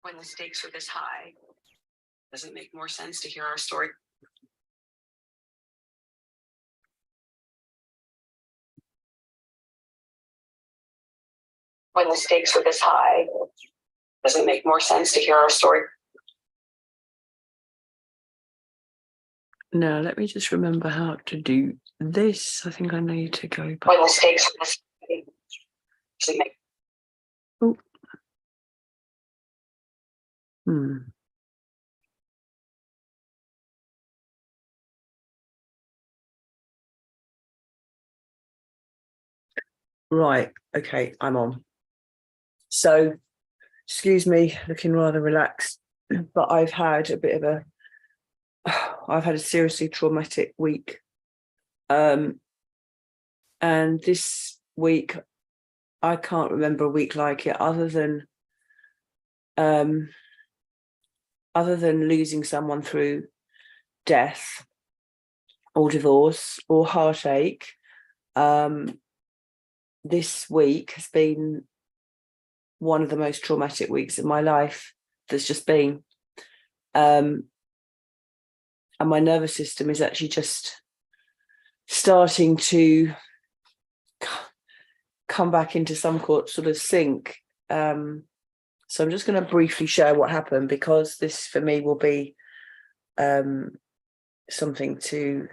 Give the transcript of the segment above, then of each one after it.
When the stakes are this high, does it make more sense to hear our story? When the stakes are this high, does it make more sense to hear our story? Now, let me just remember how to do this. I think I need to go back. When the stakes are this high, does it make... Oh. Right, okay, I'm on. So, excuse me, looking rather relaxed, but I've had a seriously traumatic week. And this week, I can't remember a week like it other than losing someone through death or divorce or heartache. This week has been one of the most traumatic weeks of my life there's just been. And my nervous system is actually just starting to come back into some sort of sync. So I'm just going to briefly share what happened, because this for me will be something to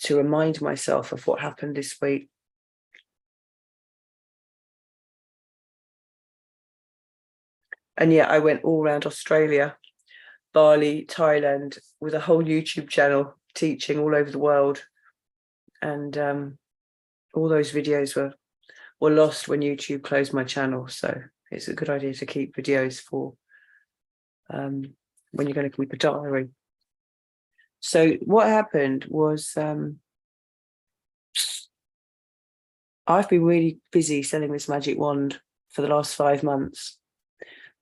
remind myself of what happened this week. And yeah, I went all around Australia, Bali, Thailand, with a whole YouTube channel teaching all over the world. And all those videos were lost when YouTube closed my channel. So it's a good idea to keep videos for when you're going to keep a diary. So what happened was I've been really busy selling this magic wand for the last 5 months.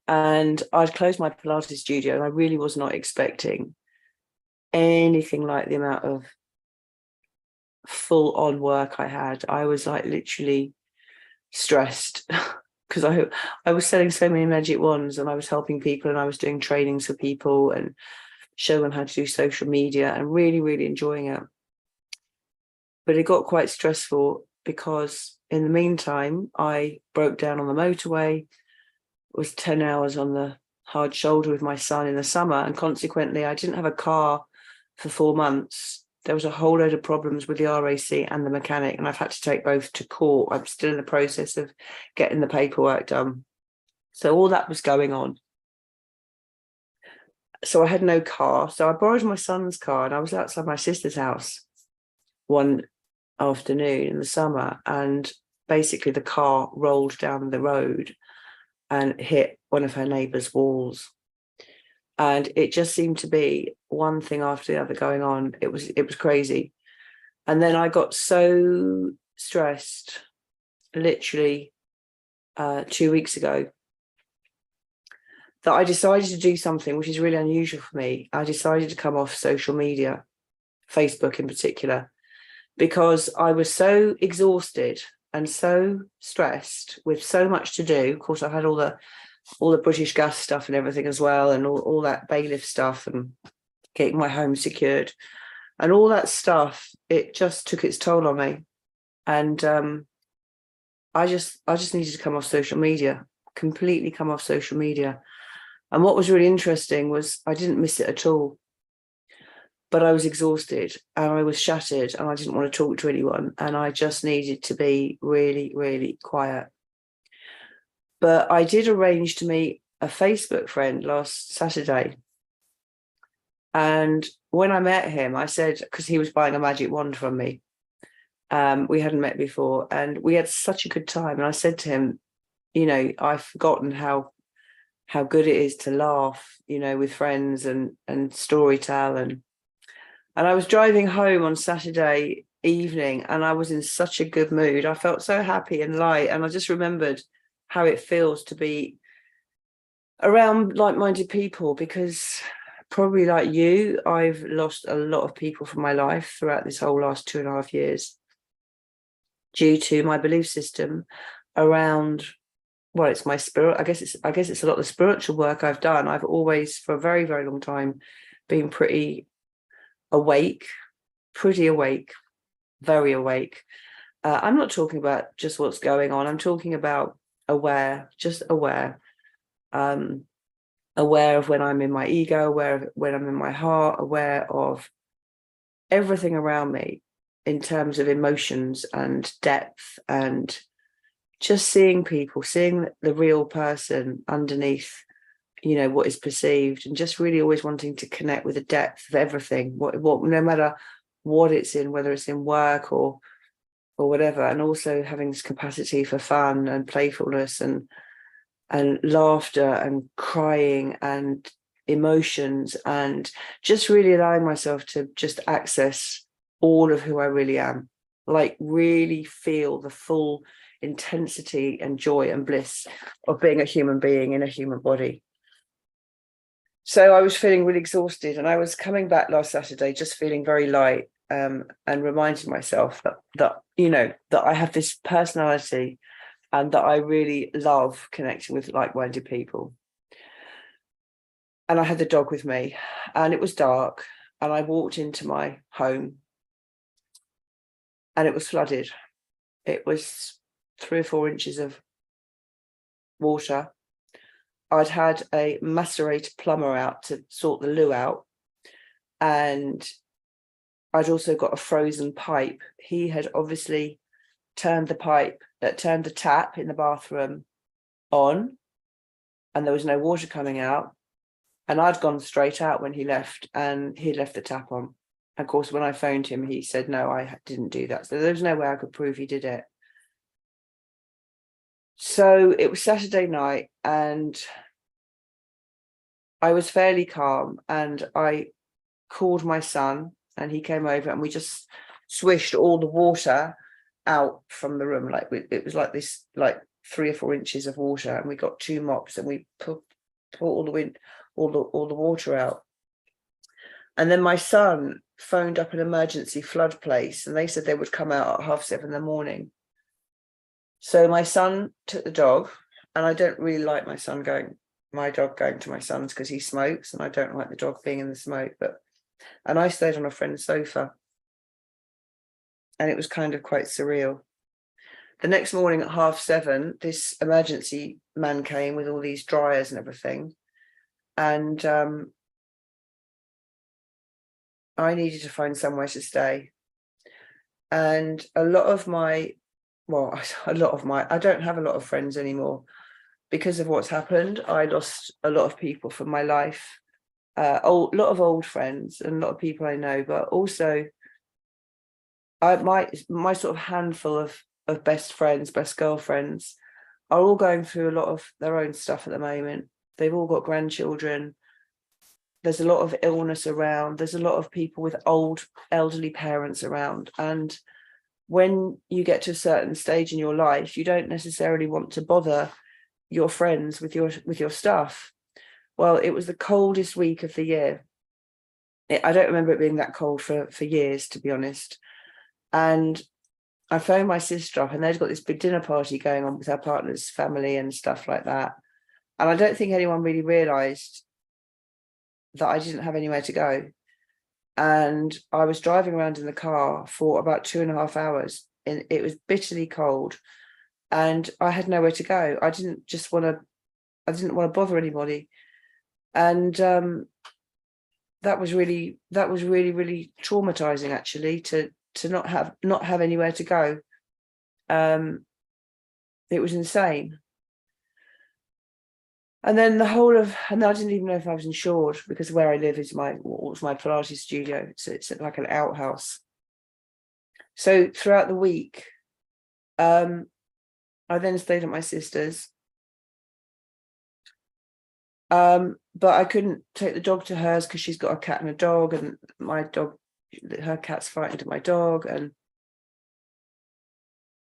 And I'd closed my Pilates studio, and I really was not expecting anything like the amount of full-on work I had. I was like literally stressed because I was selling so many magic wands, and I was helping people, and I was doing trainings for people and showing them how to do social media, and really, really enjoying it. But it got quite stressful because in the meantime, I broke down on the motorway, was 10 hours on the hard shoulder with my son in the summer, and consequently I didn't have a car for 4 months. There was a whole load of problems with the RAC and the mechanic, and I've had to take both to court. I'm still in the process of getting the paperwork done. So all that was going on. So I had no car. So I borrowed my son's car, and I was outside my sister's house one afternoon in the summer, and basically the car rolled down the road and hit one of her neighbour's walls. And it just seemed to be one thing after the other going on. It was crazy. And then I got so stressed, literally 2 weeks ago, that I decided to do something which is really unusual for me. I decided to come off social media, Facebook in particular, because I was so exhausted and so stressed with so much to do. Of course, I had all the British Gas stuff and everything as well, and all that bailiff stuff and getting my home secured and all that stuff. It just took its toll on me. And I just needed to come off social media, completely come off social media. And what was really interesting was I didn't miss it at all. But I was exhausted and I was shattered, and I didn't want to talk to anyone, and I just needed to be really, really quiet. But I did arrange to meet a Facebook friend last Saturday. And when I met him, I said, because he was buying a magic wand from me, we hadn't met before, and we had such a good time. And I said to him, you know, I've forgotten how good it is to laugh, you know, with friends and story tell. And I was driving home on Saturday evening, and I was in such a good mood. I felt so happy and light. And I just remembered how it feels to be around like-minded people, because probably like you, I've lost a lot of people from my life throughout this whole last 2.5 years due to my belief system around well, it's my spirit. I guess it's a lot of the spiritual work I've done. I've always, for a very, very long time, been pretty awake, very awake. I'm not talking about just what's going on. I'm talking about aware, just aware. Aware of when I'm in my ego, aware of when I'm in my heart, aware of everything around me in terms of emotions and depth, and just seeing people, seeing the real person underneath, you know, what is perceived, and just really always wanting to connect with the depth of everything, what no matter what it's in, whether it's in work or whatever, and also having this capacity for fun and playfulness and laughter and crying and emotions, and just really allowing myself to just access all of who I really am, like really feel the full intensity and joy and bliss of being a human being in a human body. So I was feeling really exhausted, and I was coming back last Saturday just feeling very light, and reminding myself that you know, that I have this personality and that I really love connecting with like-minded people. And I had the dog with me, and it was dark, and I walked into my home and it was flooded. It was 3 or 4 inches of water. I'd had a macerator plumber out to sort the loo out, and I'd also got a frozen pipe. He had obviously turned the tap in the bathroom on, and there was no water coming out. And I'd gone straight out when he left, and he left the tap on. Of course, when I phoned him, he said, no, I didn't do that. So there was no way I could prove he did it. So it was Saturday night, and I was fairly calm, and I called my son, and he came over, and we just swished all the water out from the room. Like it was like this, like 3 or 4 inches of water, and we got 2 mops, and we put all the water out. And then my son phoned up an emergency flood place, and they said they would come out at 7:30 in the morning. So my son took the dog, and I don't really like my dog going to my son's because he smokes, and I don't like the dog being in the smoke. And I stayed on a friend's sofa, and it was kind of quite surreal. The next morning at 7:30, this emergency man came with all these dryers and everything, and I needed to find somewhere to stay. And I don't have a lot of friends anymore because of what's happened. I lost a lot of people from my life, a lot of old friends and a lot of people I know, but also my sort of handful of best friends, best girlfriends, are all going through a lot of their own stuff at the moment. They've all got grandchildren. There's a lot of illness around. There's a lot of people with old elderly parents around. And when you get to a certain stage in your life, you don't necessarily want to bother your friends with your stuff. Well, it was the coldest week of the year. I don't remember it being that cold for years, to be honest. And I phoned my sister up, and they'd got this big dinner party going on with her partner's family and stuff like that. And I don't think anyone really realised that I didn't have anywhere to go. And I was driving around in the car for about 2.5 hours, and it was bitterly cold, and I had nowhere to go. I didn't want to bother anybody. And that was really, really traumatizing, actually, to not have anywhere to go. It was insane. And then I didn't even know if I was insured, because where I live is my Pilates studio. So it's like an outhouse. So throughout the week, I then stayed at my sister's. But I couldn't take the dog to hers because she's got a cat and a dog, and her cat's frightened of my dog, and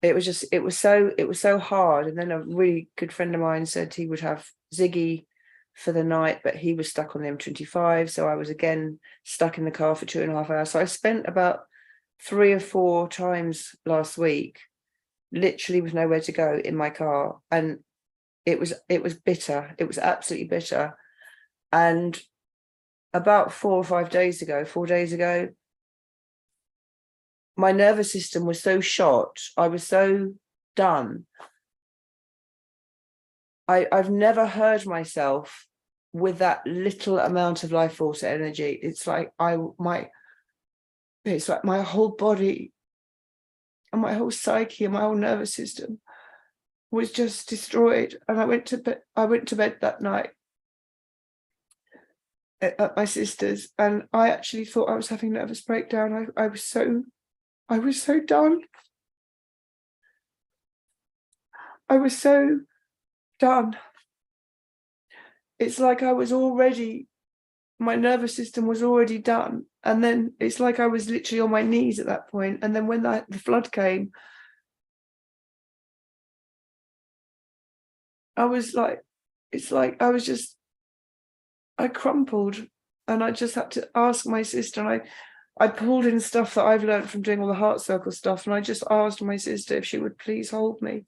it was so hard. And then a really good friend of mine said he would have Ziggy for the night, but he was stuck on the M25, so I was again stuck in the car for 2.5 hours. So I spent about 3 or 4 times last week literally with nowhere to go in my car. And it was bitter. It was absolutely bitter. And about 4 days ago, my nervous system was so shot. I was so done. I've never heard myself with that little amount of life force energy. It's like my whole body and my whole psyche and my whole nervous system was just destroyed. And I went to bed that night at my sister's, and I actually thought I was having a nervous breakdown. I was so done. I was so done. It's like I was already, my nervous system was already done. And then it's like I was literally on my knees at that point. And then when the flood came, I was like, it's like I crumpled, and I just had to ask my sister. And I pulled in stuff that I've learned from doing all the heart circle stuff. And I just asked my sister if she would please hold me.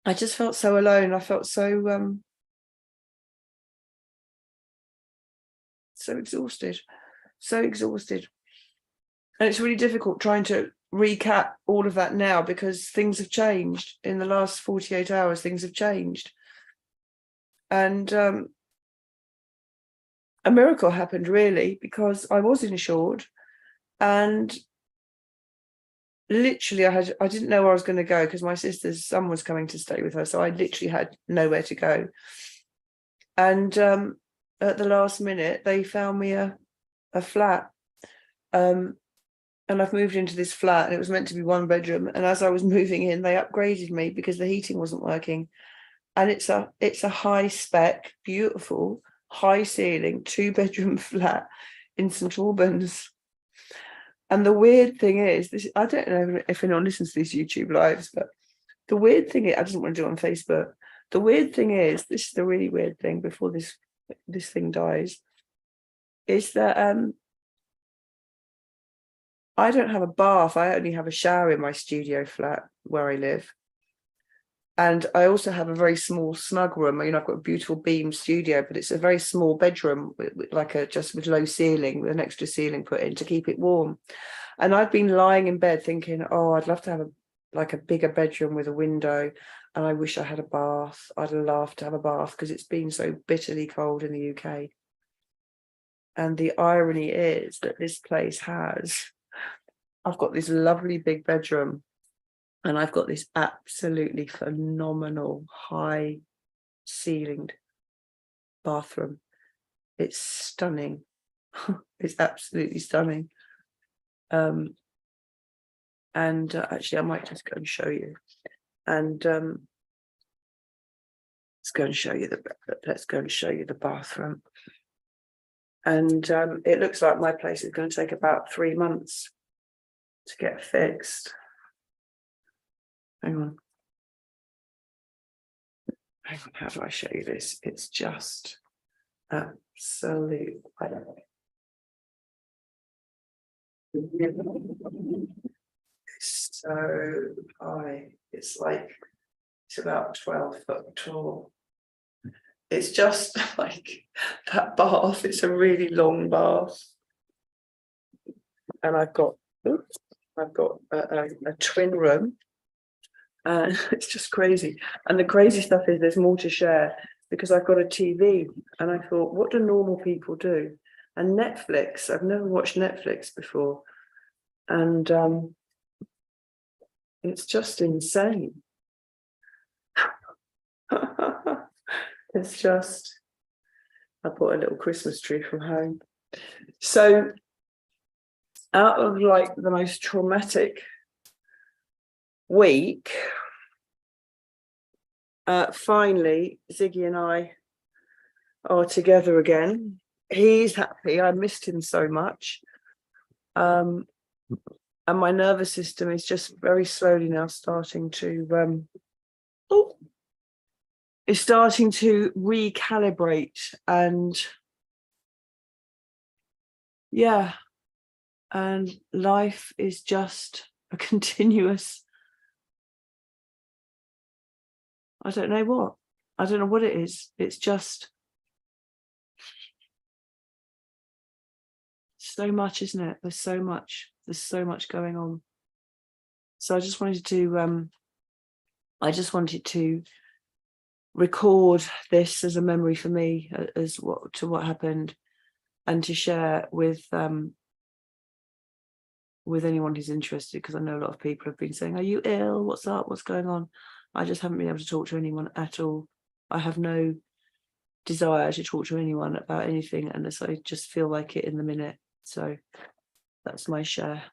I just felt so alone. I felt so exhausted, and it's really difficult trying to recap all of that now, because things have changed in the last 48 hours. Things have changed, and a miracle happened, really, because I was insured, and literally I didn't know where I was going to go, because my sister's son was coming to stay with her, so I literally had nowhere to go. And at the last minute, they found me a flat, and I've moved into this flat, and it was meant to be 1 bedroom. And as I was moving in, they upgraded me because the heating wasn't working. And it's a high spec, beautiful, high ceiling, 2-bedroom flat in St Albans. And the weird thing is, this, I don't know if anyone listens to these YouTube lives, but the weird thing is, I didn't want to do it on Facebook. The weird thing is, this is the really weird thing before this thing dies, is that I don't have a bath. I only have a shower in my studio flat where I live. And I also have a very small snug room. You know, I've got a beautiful beam studio, but it's a very small bedroom with low ceiling, with an extra ceiling put in to keep it warm. And I've been lying in bed thinking, oh, I'd love to have a bigger bedroom with a window. And I wish I had a bath. I'd love to have a bath, because it's been so bitterly cold in the UK. And the irony is that this place I've got this lovely big bedroom, and I've got this absolutely phenomenal high ceilinged bathroom. It's stunning. It's absolutely stunning. And actually, I might just go and show you. And let's go and show you the bathroom. And it looks like my place is going to take about 3 months to get fixed. Hang on, how do I show you this? It's just absolute. I don't know. It's so high. It's about 12 foot tall. It's just like that bath. It's a really long bath, and I've got a twin room. And it's just crazy. And the crazy stuff is there's more to share, because I've got a TV, and I thought, what do normal people do? And Netflix, I've never watched Netflix before. And it's just insane. It's just, I bought a little Christmas tree from home. So out of the most traumatic week, finally Ziggy and I are together again. He's happy. I missed him so much, and my nervous system is just very slowly now starting to recalibrate. And yeah, and life is just a continuous I don't know what. I don't know what it is. It's just so much, isn't it? There's so much going on. So I just wanted to record this as a memory for me, as what happened, and to share with anyone who's interested, because I know a lot of people have been saying, are you ill? What's up? What's going on? I just haven't been able to talk to anyone at all. I have no desire to talk to anyone about anything unless I just feel like it in the minute. So that's my share.